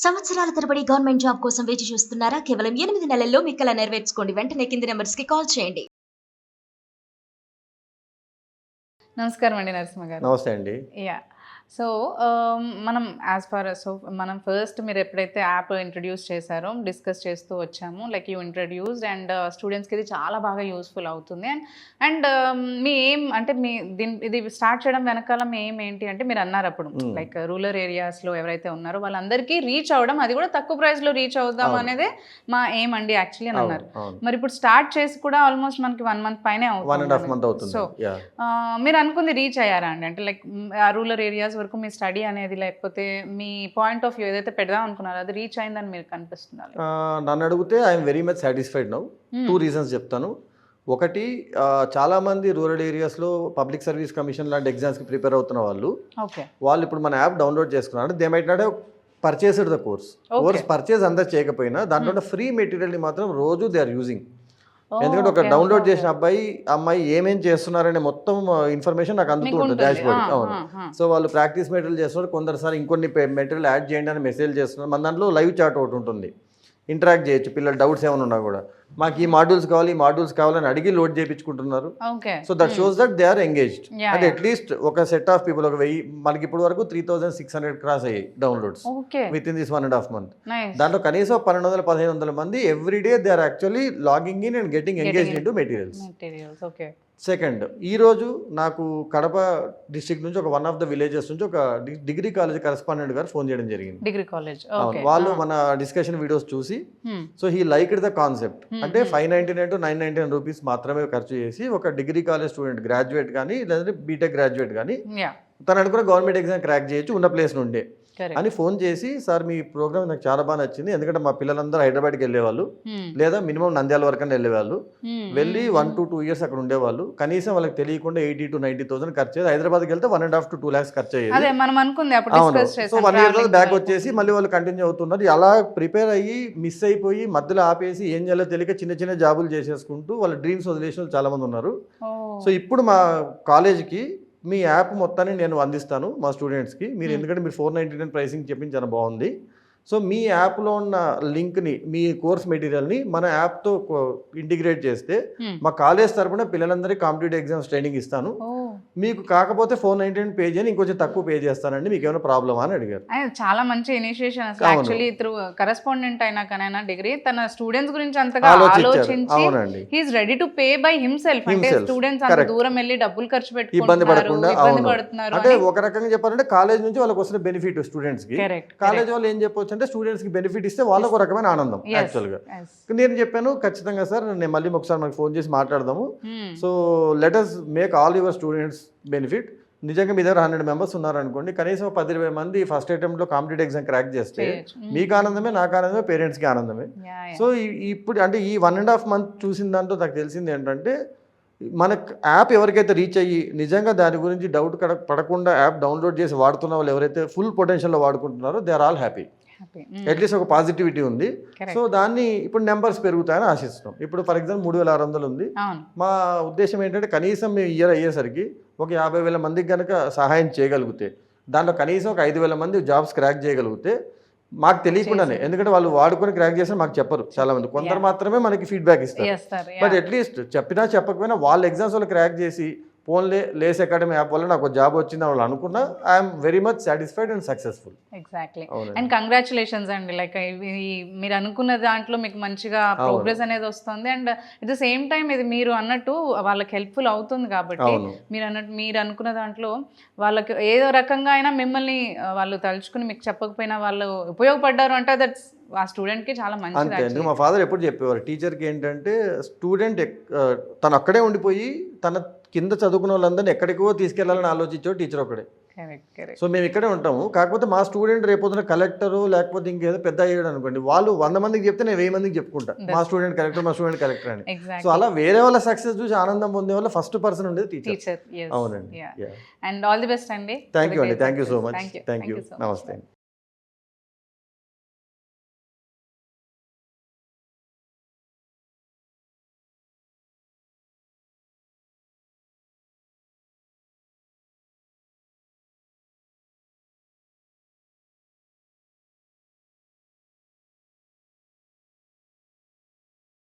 సంవత్సరాల తరబడి government job కోసం వేచి చూస్తున్నారా? కేవలం 8 నెలల్లో మీ కల నెరవేర్చుకోండి. వెంటనే కింది నంబర్స్‌కి కాల్ చేయండి. నమస్కారం అండి నరసింహ గారు. నమస్తే అండి. సో మనం మనం ఫస్ట్ మీరు ఎప్పుడైతే యాప్ ఇంట్రడ్యూస్ చేశారో డిస్కస్ చేస్తూ వచ్చాము. లైక్ యూ ఇంట్రడ్యూస్డ్ అండ్ స్టూడెంట్స్కి ఇది చాలా బాగా యూస్ఫుల్ అవుతుంది. అండ్ మీ ఏం అంటే ఇది స్టార్ట్ చేయడం వెనకాల మీ ఏం ఏంటి అంటే మీరు అన్నారు అప్పుడు లైక్ రూరల్ ఏరియాస్లో ఎవరైతే ఉన్నారో వాళ్ళందరికీ రీచ్ అవ్వడం, అది కూడా తక్కువ ప్రైస్లో రీచ్ అవుదాం అనేది మా ఏం అండి యాక్చువల్లీ అని అన్నారు. మరి ఇప్పుడు స్టార్ట్ చేసి కూడా ఆల్మోస్ట్ మనకి 1 month పైనే అవుతుంది. సో మీరు అనుకుంది రీచ్ అయ్యారా అండి? అంటే లైక్ రూరల్ ఏరియాస్ వరకు మీ స్టడీ అనేది లేకపోతే మీ పాయింట్ ఆఫ్ వ్యూ ఏదైతే పెడదాం అనుకున్నారో అది రీచ్ అయిందని మీరు కనిపిస్తున్నారు? నన్ను అడిగితే I'm very much satisfied now. 2 reasons చెప్తాను. ఒకటి, చాలామంది రూరల్ ఏరియాస్లో పబ్లిక్ సర్వీస్ కమిషన్ లాంటి ఎగ్జామ్స్కి ప్రిపేర్ అవుతున్న వాళ్ళు ఇప్పుడు మన యాప్ డౌన్లోడ్ చేసుకున్నారు. They might not purchased the course purchase అందరు చేయకపోయినా దాంట్లో ఫ్రీ మెటీరియల్ని మాత్రం రోజు దే ఆర్ యూజింగ్. ఎందుకంటే ఒక డౌన్లోడ్ చేసిన అమ్మాయి ఏమేం చేస్తున్నారనే మొత్తం ఇన్ఫర్మేషన్ నాకు అందుతూ ఉంటుంది డాష్ బోర్డ్. అవును. సో వాళ్ళు ప్రాక్టీస్ మెటీరియల్ చేస్తున్నారు, కొందరుసారి ఇంకొన్ని మెటీరియల్ యాడ్ చేయండి అని మెసేజ్ చేస్తున్నారు. మన దాంట్లో లైవ్ చాట్ ఒకటి ఉంటుంది, ఇంటరాక్ట్ చేయొచ్చు. పిల్లలు డౌట్స్ ఏమైనా ఉన్నా కూడా మాకు ఈ మాడ్యూల్స్ కావాలని అడిగి లోడ్ చేయించుకుంటున్నారు. So that shows that they are engaged. అంటే అట్లీస్ట్ ఒక సెట్ ఆఫ్ పీపుల్, ఒక 1000, మనకి ఇప్పుడు వరకు 3600 క్రాస్ అయ్యాయి downloads with in this 1.5 month. దాంట్లో కనీసం 1200-1500 మంది everyday they are actually logging in and getting engaged in to materials. Second, ఈరోజు నాకు కడప డిస్ట్రిక్ట్ నుంచి వన్ ఆఫ్ ద విలేజెస్ నుంచి ఒక డిగ్రీ కాలేజ్ కరెస్పాండెంట్ గారు ఫోన్ చేయడం జరిగింది. డిగ్రీ కాలేజ్ వాళ్ళు మన డిస్కషన్ వీడియోస్ చూసి so he liked the concept. అంటే 599 to 999 రూపీస్ మాత్రమే ఖర్చు చేసి ఒక డిగ్రీ కాలేజ్ స్టూడెంట్, గ్రాడ్యుయేట్ కానీ లేదంటే బీటెక్ గ్రాడ్యుయేట్ కానీ తను అనుకున్న గవర్నమెంట్ ఎగ్జామ్ క్రాక్ చేయొచ్చు ఉన్న ప్లేస్ నుండే అని ఫోన్ చేసి, సార్ మీ ప్రోగ్రామ్ నాకు చాలా బాగా నచ్చింది. ఎందుకంటే మా పిల్లలందరూ హైదరాబాద్కి వెళ్ళేవాళ్ళు లేదా మినిమం నంద్యాల వరకన్నా వెళ్ళేవాళ్ళు, వెళ్ళి 1 to 2 years అక్కడ ఉండేవాళ్ళు. కనీసం వాళ్ళకి తెలియకుండా 80,000 to 90,000 ఖర్చు అయ్యేది. హైదరాబాద్కి వెళ్తే 1.5 to 2 lakhs ఖర్చు అయ్యేది. సో 1 year తర్వాత బ్యాక్ వచ్చేసి మళ్ళీ వాళ్ళు కంటిన్యూ అవుతున్నారు. అలా ప్రిపేర్ అయ్యి మిస్ అయిపోయి మధ్యలో ఆపేసి ఏం చేయాలో తెలియక చిన్న చిన్న జాబులు చేసేసుకుంటూ వాళ్ళ డ్రీమ్స్ వదిలేసిన వాళ్ళు చాలా మంది ఉన్నారు. సో ఇప్పుడు మా కాలేజ్కి మీ యాప్ మొత్తాన్ని నేను అందిస్తాను మా స్టూడెంట్స్కి. మీరు ఎందుకంటే మీరు 499 ప్రైసింగ్ చెప్పింది చాలా బాగుంది. సో మీ యాప్లో ఉన్న లింక్ని, మీ కోర్స్ మెటీరియల్ని మన యాప్తో ఇంటిగ్రేట్ చేస్తే మా కాలేజ్ తరపున పిల్లలందరికీ కాంపిటేటివ్ ఎగ్జామ్స్ ట్రైనింగ్ ఇస్తాను. మీకు కాకపోతే 499 పే చేయని ఇంకొంచెం తక్కువ పే చేస్తానండి, మీకు ఏమైనా ప్రాబ్లమా అని అడిగారు. చాలా మంచి ఇనిషియేషన్ అసలు. యాక్చువల్లీ త్రూ కరెస్పాండెంట్ అయినా కనైనా డిగ్రీ తన స్టూడెంట్స్ గురించి అంతగా ఆలోచించి he is ready to pay by himself. అంటే స్టూడెంట్స్ అంత దూరం వెళ్ళి డబ్బులు ఖర్చు పెట్టి ఇబ్బంది పడుతున్నారు. అంటే ఒక రకంగా చెప్పాలంటే కాలేజ్ నుంచి వాళ్ళకి వస్తున్న బెనిఫిట్ స్టూడెంట్స్ కి, కాలేజ్ వాళ్ళు ఏం చెప్పొచ్చు అంటే స్టూడెంట్స్ కి బెనిఫిట్ ఇస్తే వాళ్ళకు ఒక రకమైన ఆనందం. యాక్చువల్ గా నేను చెప్పాను, ఖచ్చితంగా సార్ నేను మళ్ళీ ఒకసారి మనకి ఫోన్ చేసి మాట్లాడదాము. So let us make all your students benefit. నిజంగా మీ దగ్గర 100 members ఉన్నారనుకోండి, కనీసం 10-20 మంది ఫస్ట్ అటెంప్ట్లో కాంపిటేటివ్ ఎగ్జామ్ క్రాక్ చేస్తే మీకు ఆనందమే, నాకు ఆనందమే, పేరెంట్స్కి ఆనందమే. సో ఇప్పుడు అంటే ఈ 1.5 month చూసిన దాంట్లో నాకు తెలిసింది ఏంటంటే, మన యాప్ ఎవరికైతే రీచ్ అయ్యి నిజంగా దాని గురించి డౌట్ పడకుండా యాప్ డౌన్లోడ్ చేసి వాడుతున్న వాళ్ళు ఎవరైతే ఫుల్ పొటెన్షియల్లో వాడుకుంటున్నారో they are all happy. At least ఒక పాజిటివిటీ ఉంది. సో దాన్ని ఇప్పుడు నెంబర్స్ పెరుగుతాయని ఆశిస్తున్నాం. ఇప్పుడు ఫర్ ఎగ్జాంపుల్ 3600 ఉంది. మా ఉద్దేశం ఏంటంటే కనీసం మేము ఇయర్ అయ్యేసరికి ఒక 50,000 మందికి కనుక సహాయం చేయగలిగితే, దాంట్లో కనీసం ఒక 5,000 మంది జాబ్స్ క్రాక్ చేయగలిగితే మాకు తెలియకుండానే, ఎందుకంటే వాళ్ళు వాడుకొని క్రాక్ చేస్తే మాకు చెప్పరు చాలా మంది, కొందరు మాత్రమే మనకి ఫీడ్బ్యాక్ ఇస్తారు. బట్ అట్లీస్ట్ చెప్పినా చెప్పకపోయినా వాళ్ళ ఎగ్జామ్స్ వాళ్ళు క్రాక్ చేసి ఫోన్లే లేస్ అకాడమీ యాప్ వల్ల నాకు జాబ్ వచ్చింది వాళ్ళు అనుకున్నా I'm very much satisfied and successful. Exactly. And congratulations అండి. లైక్ మీరు అనుకున్న దాంట్లో మీకు మంచిగా ప్రోగ్రెస్ అనేది వస్తుంది. And at the same time ఇది మీరు అన్నట్టు వాళ్ళకి హెల్ప్ఫుల్ అవుతుంది కాబట్టి మీరు అనుకున్న దాంట్లో వాళ్ళకి ఏదో రకంగా అయినా మిమ్మల్ని వాళ్ళు తలుచుకుని మీకు చెప్పకపోయినా వాళ్ళు ఉపయోగపడ్డారు అంటే దట్స్ ఆ స్టూడెంట్కి చాలా మంచిది. అంతే. మా ఫాదర్ ఎప్పుడు చెప్పేవారు, టీచర్కి ఏంటంటే స్టూడెంట్ తను అక్కడే ఉండిపోయి తన కింద చదువుకున్న వాళ్ళందరినీ ఎక్కడికో తీసుకెళ్లాలని ఆలోచించాడు టీచర్ ఒకడే. సో మేము ఇక్కడే ఉంటాము, కాకపోతే మా స్టూడెంట్ రేపొద్దున కలెక్టరు లేకపోతే ఇంకేదో పెద్ద అయ్యాడు అనుకోండి, వాళ్ళు 100 మందికి చెప్తే నేను 1000 మందికి చెప్పుకుంటా మా స్టూడెంట్ కలెక్టర్ అని. సో అలా వేరే వాళ్ళ సక్సెస్ చూసి ఆనందం పొందే వాళ్ళ ఫస్ట్ పర్సన్ ఉండేది టీచర్. అవునండి. అండ్ ఆల్ ది బెస్ట్ అండి. థ్యాంక్ యూ అండి. Thank you so much. Thank you. నమస్తే.